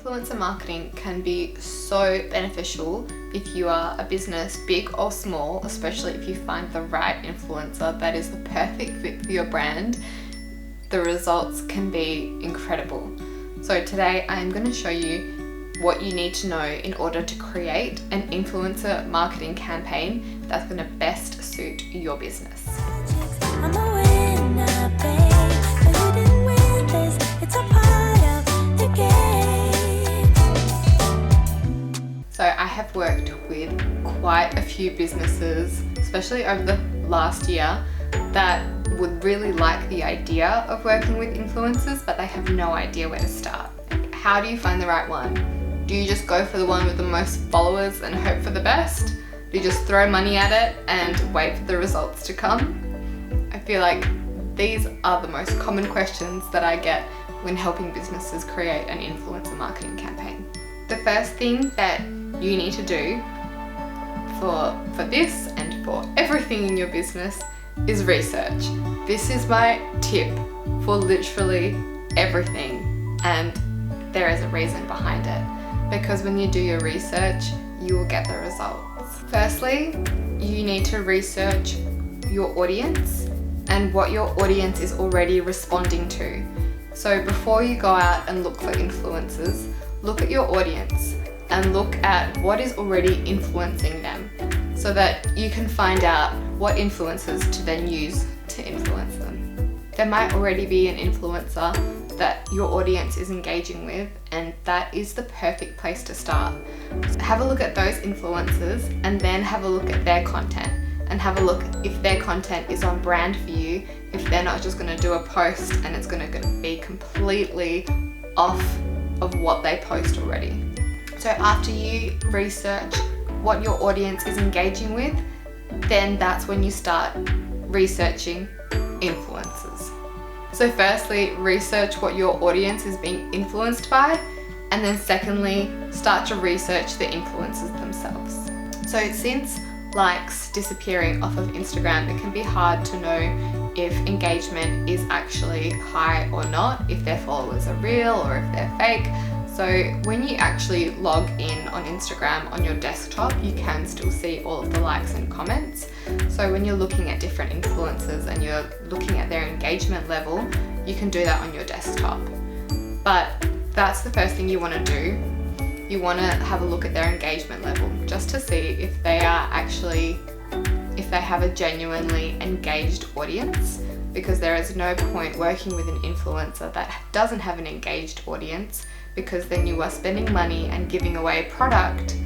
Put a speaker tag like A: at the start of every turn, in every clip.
A: Influencer marketing can be so beneficial if you are a business, big or small, especially if you find the right influencer that is the perfect fit for your brand. The results can be incredible. So today I am going to show you what you need to know in order to create an influencer marketing campaign that's going to best suit your business. So I have worked with quite a few businesses, especially over the last year, that would really like the idea of working with influencers, but they have no idea where to start. How do you find the right one? Do you just go for the one with the most followers and hope for the best? Do you just throw money at it and wait for the results to come? I feel like these are the most common questions that I get when helping businesses create an influencer marketing campaign. The first thing that you need to do for this and for everything in your business is research. This is my tip for literally everything, and there is a reason behind it, because when you do your research, you will get the results. Firstly, you need to research your audience and what your audience is already responding to. So before you go out and look for influencers, look at your audience and look at what is already influencing them, so that you can find out what influencers to then use to influence them. There might already be an influencer that your audience is engaging with, and that is the perfect place to start. So have a look at those influencers and then have a look at their content, and have a look if their content is on brand for you, if they're not just going to do a post and it's going to be completely off of what they post already. So after you research what your audience is engaging with, then that's when you start researching influencers. So firstly, research what your audience is being influenced by, and then secondly, start to research the influencers themselves. So since likes disappearing off of Instagram, it can be hard to know if engagement is actually high or not, if their followers are real or if they're fake. So when you actually log in on Instagram on your desktop, you can still see all of the likes and comments. So when you're looking at different influencers and you're looking at their engagement level, you can do that on your desktop. But that's the first thing you want to do. You want to have a look at their engagement level just to see if they have a genuinely engaged audience, because there is no point working with an influencer that doesn't have an engaged audience, because then you are spending money and giving away product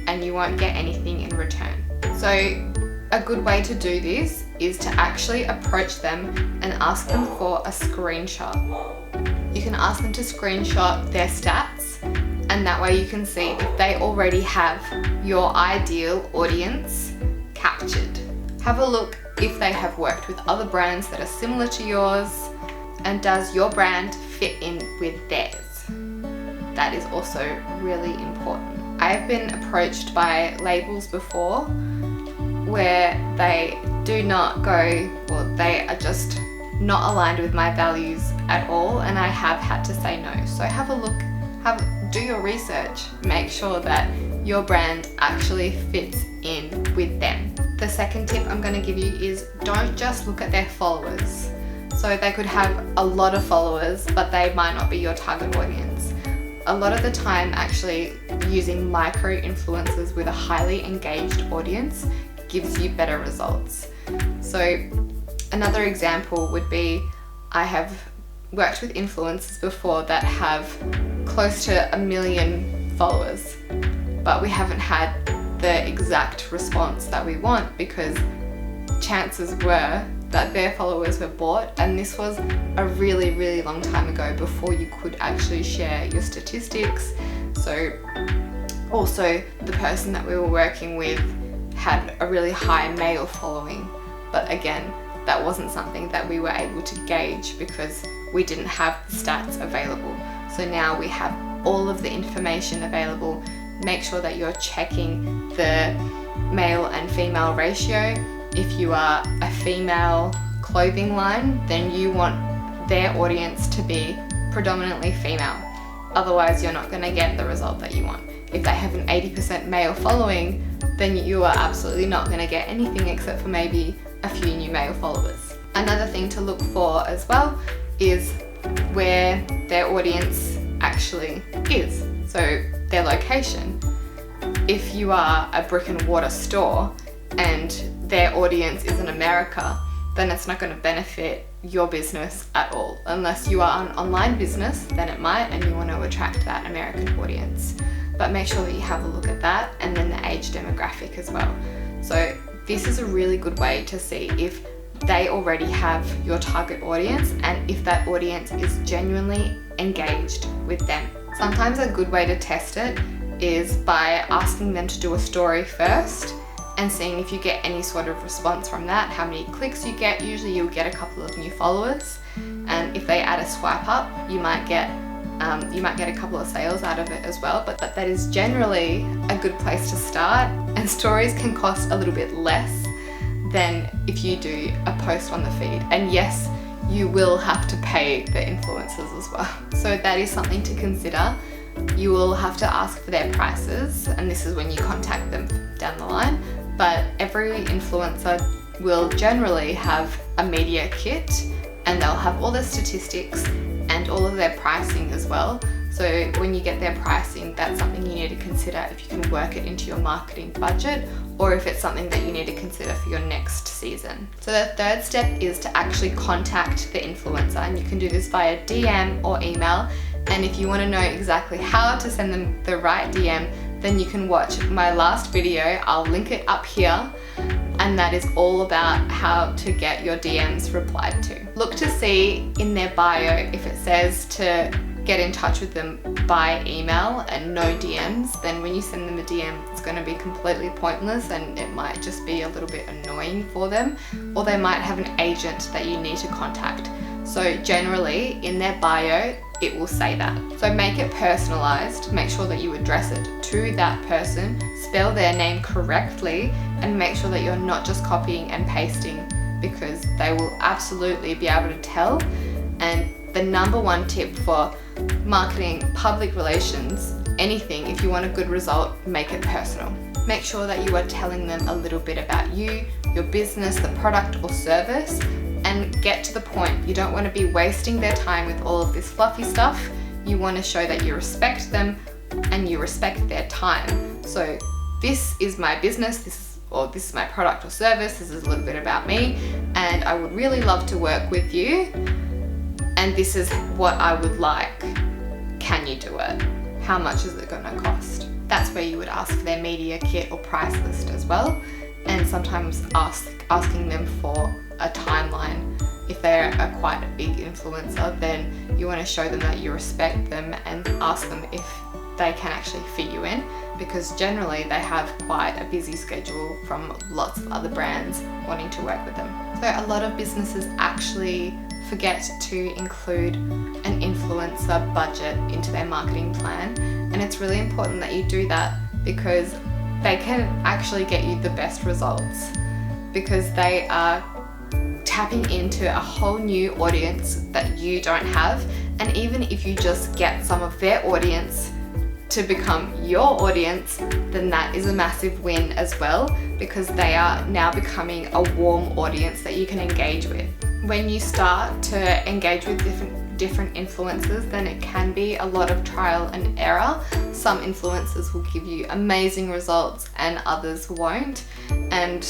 A: and you won't get anything in return. So a good way to do this is to actually approach them and ask them for a screenshot. You can ask them to screenshot their stats, and that way you can see if they already have your ideal audience captured. Have a look if they have worked with other brands that are similar to yours, and does your brand fit in with theirs? That is also really important. I have been approached by labels before where they do not go, or they are just not aligned with my values at all, and I have had to say no. So have a look, do your research, make sure that your brand actually fits in with them. The second tip I'm going to give you is don't just look at their followers. So they could have a lot of followers, but they might not be your target audience. A lot of the time, actually using micro influencers with a highly engaged audience gives you better results. So another example would be, I have worked with influencers before that have close to 1 million followers, but we haven't had the exact response that we want, because chances were that their followers were bought, and this was a really, really long time ago, before you could actually share your statistics. So also the person that we were working with had a really high male following, but again, that wasn't something that we were able to gauge because we didn't have the stats available. So now we have all of the information available. Make sure that you're checking the male and female ratio. If you are a female clothing line, then you want their audience to be predominantly female. Otherwise, you're not going to get the result that you want. If they have an 80% male following, then you are absolutely not going to get anything except for maybe a few new male followers. Another thing to look for as well is where their audience actually is. So their location. If you are a brick and mortar store and their audience is in America, then it's not going to benefit your business at all. Unless you are an online business, then it might, and you want to attract that American audience. But make sure that you have a look at that, and then the age demographic as well. So this is a really good way to see if they already have your target audience and if that audience is genuinely engaged with them. Sometimes a good way to test it is by asking them to do a story first and seeing if you get any sort of response from that, how many clicks you get. Usually you'll get a couple of new followers, and if they add a swipe up, you might get a couple of sales out of it as well. But that is generally a good place to start, and stories can cost a little bit less than if you do a post on the feed. And yes, you will have to pay the influencers as well. So that is something to consider. You will have to ask for their prices, and this is when you contact them down the line. But every influencer will generally have a media kit, and they'll have all the statistics and all of their pricing as well. So when you get their pricing, that's something you need to consider if you can work it into your marketing budget, or if it's something that you need to consider for your next season. So the third step is to actually contact the influencer, and you can do this via DM or email. And if you want to know exactly how to send them the right DM, then you can watch my last video. I'll link it up here. And that is all about how to get your DMs replied to. Look to see in their bio if it says to get in touch with them by email and no DMs. Then when you send them a DM, it's going to be completely pointless, and it might just be a little bit annoying for them, or they might have an agent that you need to contact. So generally in their bio, it will say that. So make it personalized, make sure that you address it to that person, spell their name correctly, and make sure that you're not just copying and pasting, because they will absolutely be able to tell. And the number one tip for marketing, public relations, anything, if you want a good result, make it personal. Make sure that you are telling them a little bit about you, your business, the product or service, and get to the point. You don't want to be wasting their time with all of this fluffy stuff. You want to show that you respect them and you respect their time. So this is my business, this is my product or service, this is a little bit about me, and I would really love to work with you, and this is what I would like. Can you do it? How much is it going to cost? That's where you would ask for their media kit or price list as well, and sometimes asking them for a timeline. If they're quite a big influencer, then you want to show them that you respect them and ask them if they can actually fit you in, because generally they have quite a busy schedule from lots of other brands wanting to work with them. So a lot of businesses actually forget to include an influencer budget into their marketing plan, and it's really important that you do that, because they can actually get you the best results, because they are tapping into a whole new audience that you don't have. And even if you just get some of their audience to become your audience, then that is a massive win as well, because they are now becoming a warm audience that you can engage with. When you start to engage with different influencers, then it can be a lot of trial and error. Some influencers will give you amazing results and others won't, and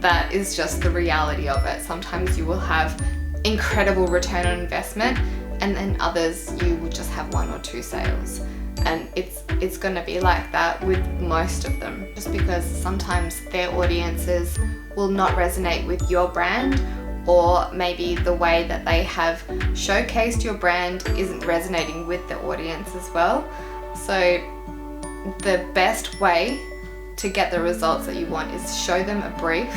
A: that is just the reality of it. Sometimes you will have incredible return on investment, and then others you will just have 1 or 2 sales. And it's going to be like that with most of them, just because sometimes their audiences will not resonate with your brand, or maybe the way that they have showcased your brand isn't resonating with the audience as well. So the best way to get the results that you want is show them a brief,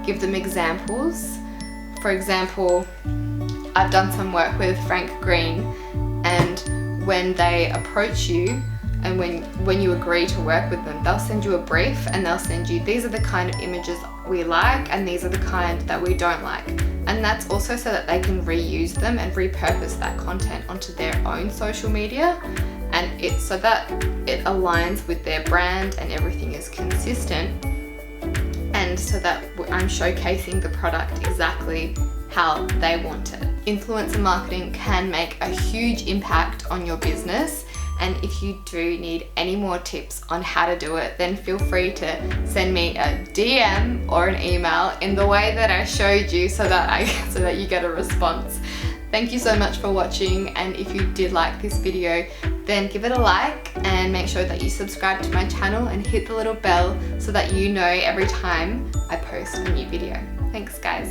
A: give them examples. For example, I've done some work with Frank Green, and when they approach you and when you agree to work with them, they'll send you a brief, and they'll send you, these are the kind of images we like and these are the kind that we don't like. And that's also so that they can reuse them and repurpose that content onto their own social media. And it's so that it aligns with their brand and everything is consistent. And so that I'm showcasing the product exactly how they want it. Influencer marketing can make a huge impact on your business. And if you do need any more tips on how to do it, then feel free to send me a DM or an email in the way that I showed you so that you get a response. Thank you so much for watching, and if you did like this video, then give it a like and make sure that you subscribe to my channel and hit the little bell so that you know every time I post a new video. Thanks guys.